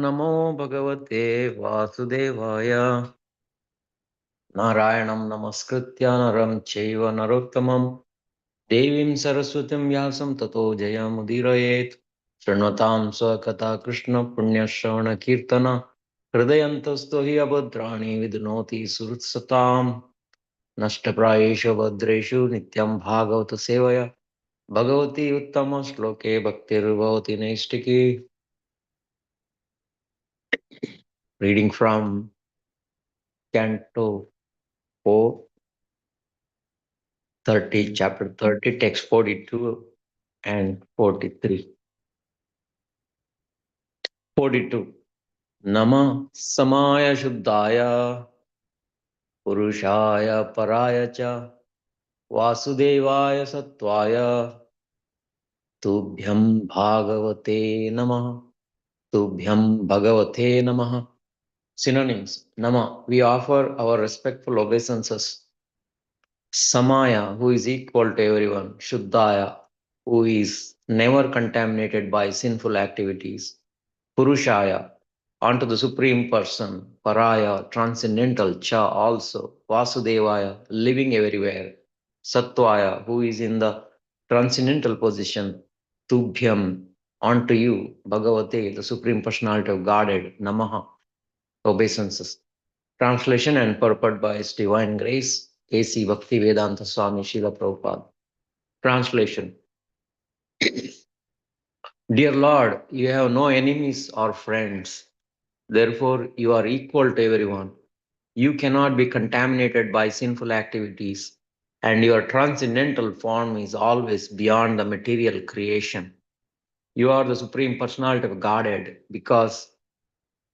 नमो भगवते वासुदेवाय नारायणं नमस्कृत्य नरं चैव नरोत्तमं देवीं सरस्वतीं व्यासं ततो जयमुदीरयेत् शृण्वतां स्वकथा कृष्णपुण्यश्रवणकीर्तन हृदयन्तस्थो हि अभद्राणि विद्नोति सुहृत्सताम् नष्टप्रायेषु भद्रेषु नित्यं भागवत सेवया Bhagwati उत्तमश्लोके भक्तिर्भवति नैष्टिकी. Reading from Canto 4, 30, chapter 30, text 42 and 43. 42. Nama samaya shuddhaya purushaya paraya cha vasudevaya sattvaya tubhyam bhagavate namah. Tubhyam bhagavate namah. Synonyms. Nama, we offer our respectful obeisances. Samaya, who is equal to everyone. Shuddhaya, who is never contaminated by sinful activities. Purushaya, unto the Supreme Person. Paraya, transcendental. Cha, also. Vasudevaya, living everywhere. Sattvaya, who is in the transcendental position. Tubhyam, unto you. Bhagavate, the Supreme Personality of Godhead. Namaha, obeisances. Translation and purport by His Divine Grace, A.C. Bhaktivedanta Swami Srila Prabhupada. Translation. Dear Lord, you have no enemies or friends. Therefore, you are equal to everyone. You cannot be contaminated by sinful activities, and your transcendental form is always beyond the material creation. You are the Supreme Personality of Godhead because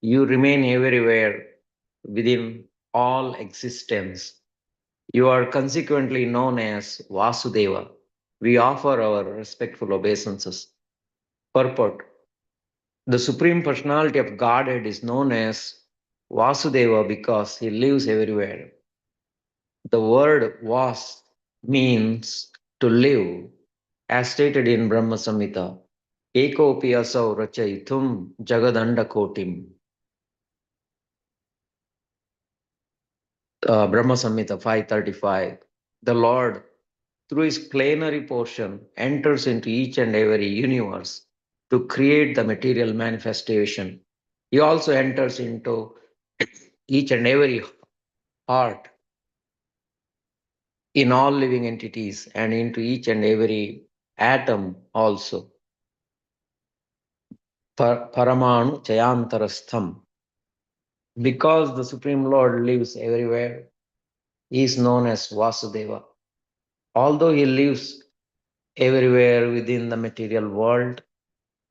you remain everywhere within all existence. You are consequently known as Vasudeva. We offer our respectful obeisances. Purport. The Supreme Personality of Godhead is known as Vasudeva because he lives everywhere. The word Vas means to live, as stated in Brahma Samhita. Ekopi asau rachayitum jagadanda kotim. Brahma Samhita 535. The Lord, through his plenary portion, enters into each and every universe to create the material manifestation. He also enters into each and every heart in all living entities and into each and every atom also. Paramanu Chayantarastham. Because the Supreme Lord lives everywhere, he is known as Vasudeva. Although he lives everywhere within the material world,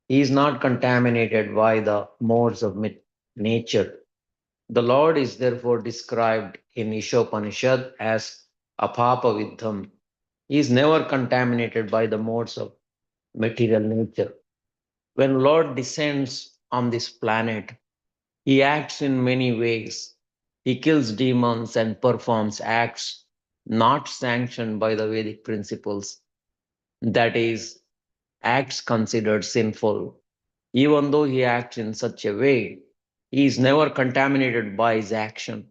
he is not contaminated by the modes of nature. The Lord is therefore described in Ishopanishad as Apapa Vidham. He is never contaminated by the modes of material nature. When Lord descends on this planet, he acts in many ways. He kills demons and performs acts not sanctioned by the Vedic principles. That is, acts considered sinful. Even though he acts in such a way, he is never contaminated by his action.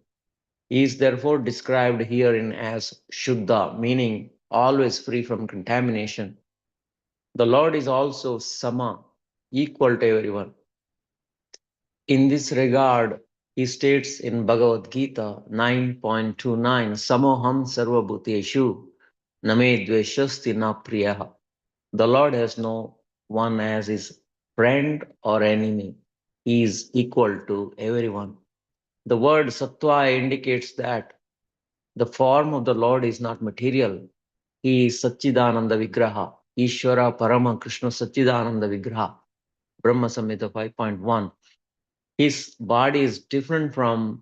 He is therefore described herein as Shuddha, meaning always free from contamination. The Lord is also Sama, equal to everyone. In this regard, he states in Bhagavad Gita 9.29, Samoham sarvabhuteshu name dveshasti na priyaha. The Lord has no one as his friend or enemy. He is equal to everyone. The word sattva indicates that the form of the Lord is not material. He is Satchidananda Vigraha, Ishvara Parama Krishna Satchidananda Vigraha, Brahma Samhita 5.1. His body is different from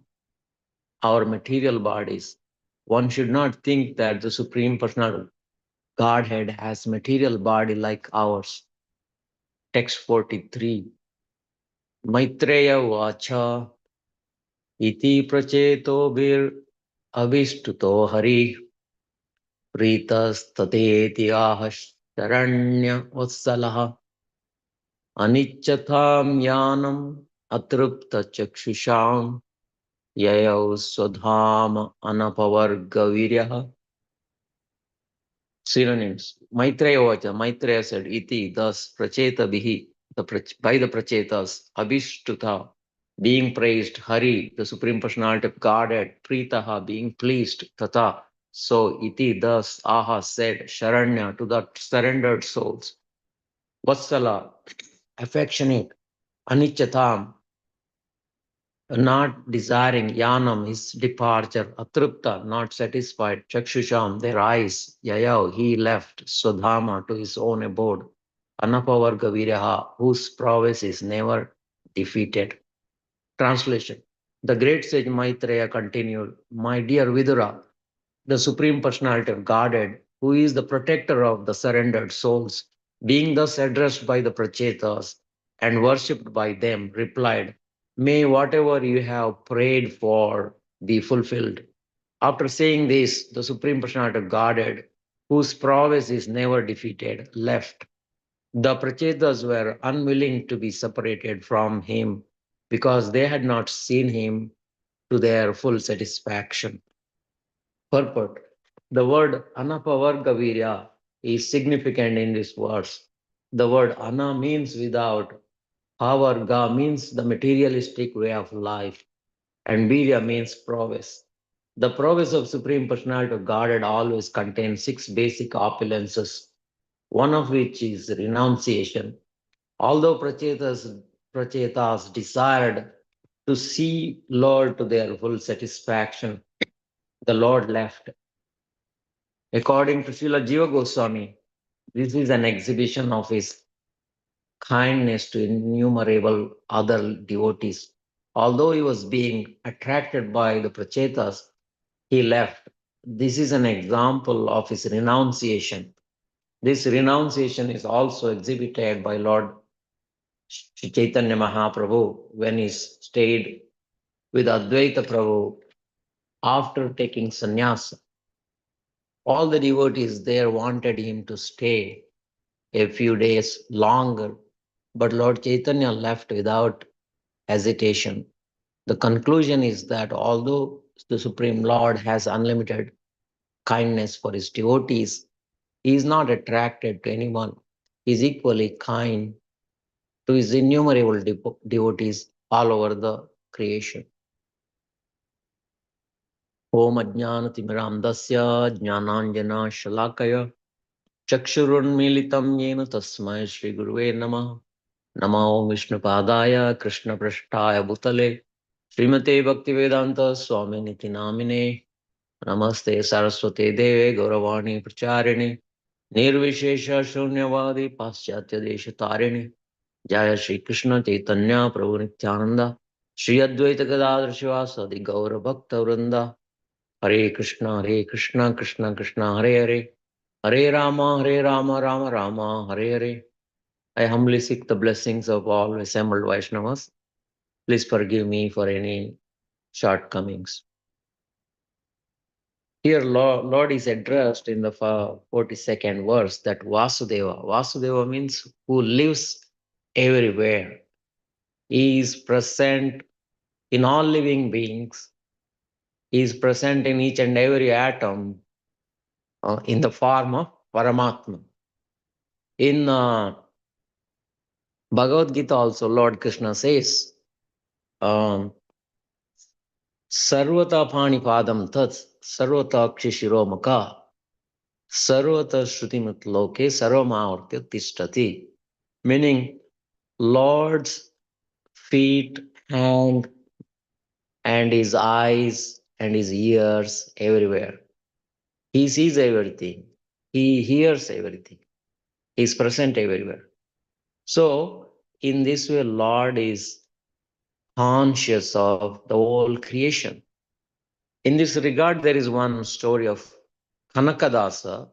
our material bodies. One should not think that the Supreme Personal Godhead has material body like ours. Text 43. Maitreya Vacha iti pracheto bir abhistuto hari प्रीतस्ततेति आहः Sharanya वत्सलः अनिच्छतां ज्ञानम् atrupta chakshusham yayau swadham anapavargaviryaha. Synonyms. Maitreya Vacha. Maitreya said, Iti, thus Pracheta Bihi, by the Prachetas, Abhishtuta, being praised, Hari, the Supreme Personality of Godhead, Pritaha, being pleased, Tata. So, Iti, thus, Aha said, Sharanya, to the surrendered souls, Vatsala, affectionate, Anichatam, not desiring Yanam, his departure, Atrupta, not satisfied, Chakshusham, their eyes, Yayav, he left, Swadhama, to his own abode, Anapavarga Viraha, whose prowess is never defeated. Translation. The great sage Maitreya continued, My dear Vidura, the Supreme Personality of Godhead, who is the protector of the surrendered souls, being thus addressed by the Prachetas and worshipped by them, replied, May whatever you have prayed for be fulfilled. After saying this, the Supreme Personality of Godhead, whose prowess is never defeated, left. The Prachetas were unwilling to be separated from him because they had not seen him to their full satisfaction. Purport. The word anapavargavirya is significant in this verse. The word ana means without, pavarga means the materialistic way of life, and virya means prowess. The prowess of Supreme Personality of Godhead always contains six basic opulences, one of which is renunciation. Although Prachetas desired to see Lord to their full satisfaction, the Lord left. According to Srila Jiva Goswami, this is an exhibition of his kindness to innumerable other devotees. Although he was being attracted by the Prachetas, he left. This is an example of his renunciation. This renunciation is also exhibited by Lord Sri Chaitanya Mahaprabhu when he stayed with Advaita Prabhu after taking sannyasa. All the devotees there wanted him to stay a few days longer, but Lord Chaitanya left without hesitation. The conclusion is that although the Supreme Lord has unlimited kindness for his devotees, he is not attracted to anyone. He is equally kind to his innumerable devotees all over the creation. Om Ajnanatimirandasya Jnananjana Shalakaya Chakshurunmilitam Yena Tasmai Shri Guruve Namah Namo Vishnupadaya Krishna Prashtaya Bhutale Srimate Bhaktivedanta Swami Niti Namine Namaste Saraswate Deve Gauravani Pracharine Nirvishesha Shunyavadi Paschatya Desha Tarini Jaya Shri Krishna Chaitanya Prabhu Nityananda Shri Advaita Gadadhar Shivasadi Gaura Bhakta Vrinda Hare Krishna Krishna Krishna Hare Hare Hare Rama Rama Rama Hare Hare. I humbly seek the blessings of all assembled Vaishnavas. Please forgive me for any shortcomings. Here, Lord is addressed in the 42nd verse that Vasudeva. Vasudeva means who lives everywhere. He is present in all living beings. He is present in each and every atom in the form of Paramatma. In Bhagavad Gita also, Lord Krishna says, um, Sarvata Panipadam Tat Sarvata Kshishiromaka Sarvata Shrutimat Loke Sarvamavartya Tishtati. Meaning, Lord's feet, hand, and his eyes and his ears everywhere. He sees everything. He hears everything. He is present everywhere. So, in this way, Lord is conscious of the whole creation. In this regard, there is one story of Kanakadasa,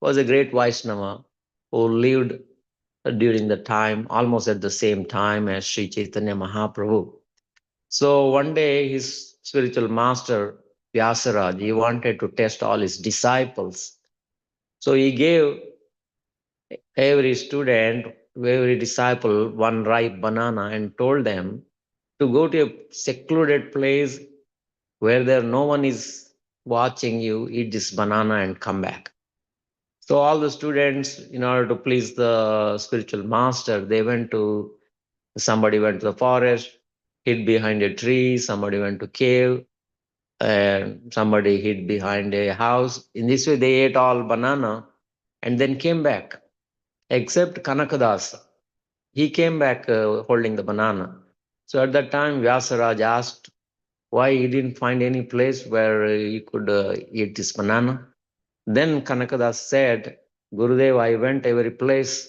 who was a great Vaishnava who lived during the time, almost at the same time as Sri Chaitanya Mahaprabhu. So one day his spiritual master, Vyasaraj, he wanted to test all his disciples. So he gave every student, every disciple one ripe banana and told them to go to a secluded place where there no one is watching you, eat this banana and come back. So all the students, in order to please the spiritual master, they went to somebody went to the forest, hid behind a tree, somebody went to cave, and somebody hid behind a house. In this way, they ate all banana and then came back, except Kanakadas. He came back holding the banana. So at that time, Vyasaraj asked why he didn't find any place where he could eat this banana. Then Kanakadas said, Gurudev, I went every place.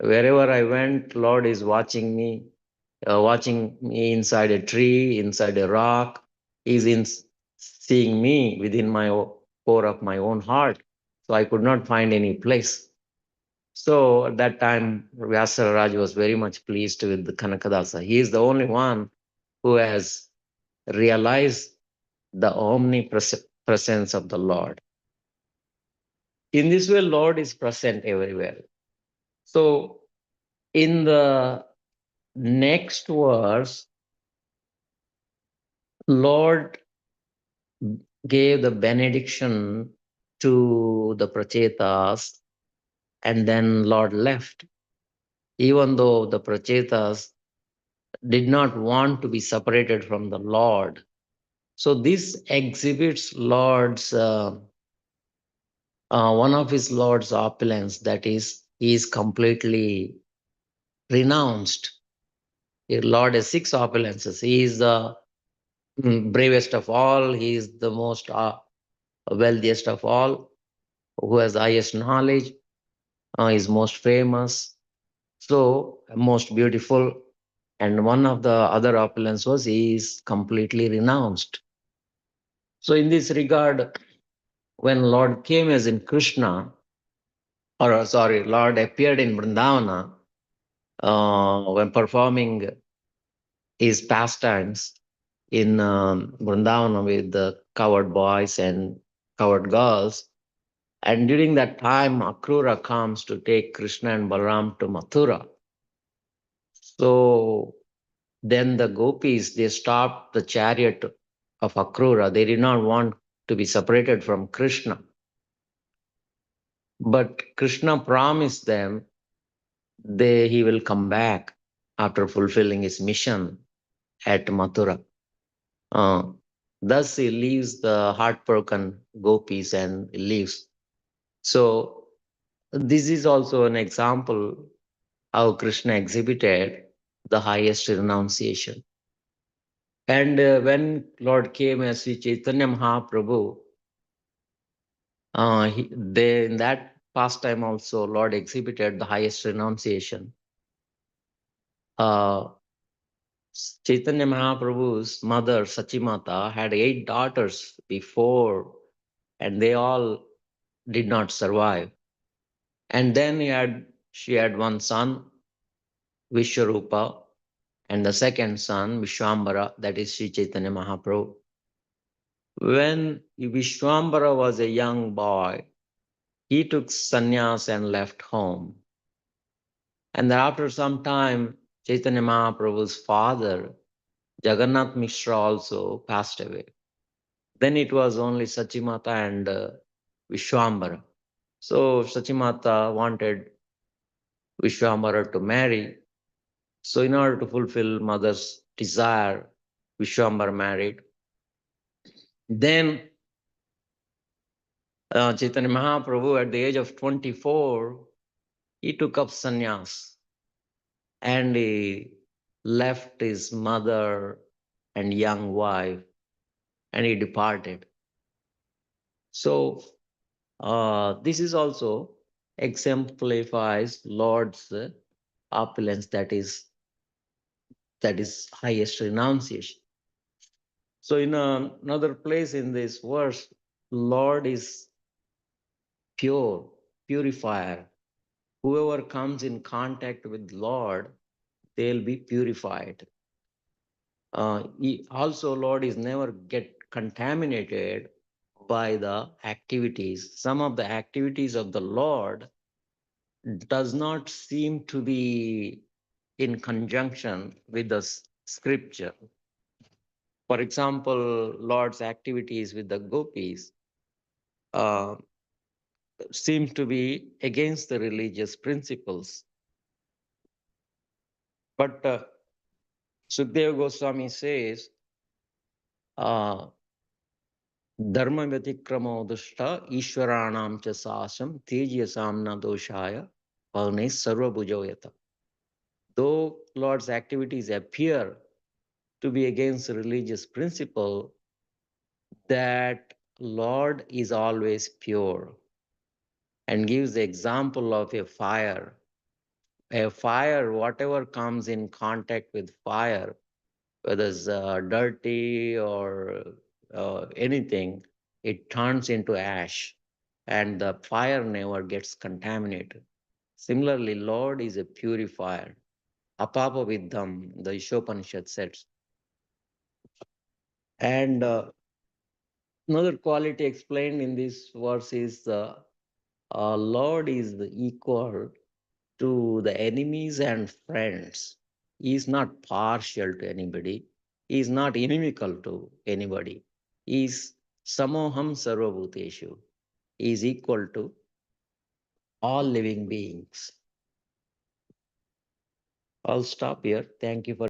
Wherever I went, Lord is watching me inside a tree, inside a rock. He's in seeing me within my core of my own heart. So I could not find any place. So at that time, Vyasaraj was very much pleased with the Kanakadasa. He is the only one who has realized the omnipresence of the Lord. In this way, Lord is present everywhere. So in the next verse, Lord gave the benediction to the Prachetas, and then Lord left. Even though the Prachetas did not want to be separated from the Lord. So this exhibits Lord's one of his Lord's opulence, that is, he is completely renounced. The Lord has six opulences. He is the bravest of all. He is the most wealthiest of all, who has the highest knowledge, is most famous, so most beautiful. And one of the other opulence was he is completely renounced. So in this regard, when Lord came as in Krishna, or sorry, Lord appeared in Vrindavana when performing his pastimes in Vrindavana with the coward boys and coward girls. And during that time, Akrura comes to take Krishna and Balaram to Mathura. So then the gopis, they stopped the chariot of Akrura. They did not want to be separated from Krishna. But Krishna promised them he will come back after fulfilling his mission at Mathura. Uh, Thus he leaves the heartbroken gopis and leaves. So this is also an example how Krishna exhibited the highest renunciation. And when Lord came as Sri Chaitanya Mahaprabhu, in that pastime also, Lord exhibited the highest renunciation. Chaitanya Mahaprabhu's mother, Sachimata, had 8 daughters before, and they all did not survive. And then she had one son, Vishwarupa, and the second son, Vishwambara, that is Sri Chaitanya Mahaprabhu. When Vishwambara was a young boy, he took sannyas and left home. And then after some time, Chaitanya Mahaprabhu's father, Jagannath Mishra, also passed away. Then it was only Sachimata and Vishwambara. So Sachimata wanted Vishwambara to marry. So in order to fulfill mother's desire, Vishwambara married. Then Chaitanya Mahaprabhu, at the age of 24, he took up sannyas and he left his mother and young wife and he departed. So this is also exemplifies Lord's opulence, that is highest renunciation. So in another place in this verse, Lord is pure, purifier. Whoever comes in contact with Lord, they'll be purified. Also, Lord is never get contaminated by the activities. Some of the activities of the Lord does not seem to be in conjunction with the scripture. For example, Lord's activities with the gopis uh, seems to be against the religious principles. But Sukadeva Goswami says, uh, Dharma vyatikramo dushta ishwaranam cha sasam tejyasam na doshaya palne sarva bhujoyata. Though Lord's activities appear to be against religious principle, that Lord is always pure, and gives the example of a fire. A fire, whatever comes in contact with fire, whether it's dirty or anything, it turns into ash and the fire never gets contaminated. Similarly, Lord is a purifier. Apapa Viddham, the Ishopanishad says. And another quality explained in this verse is Lord is the equal to the enemies and friends. He is not partial to anybody. He is not inimical to anybody. He is samoham sarvabhuteshu. He is equal to all living beings. I'll stop here. Thank you for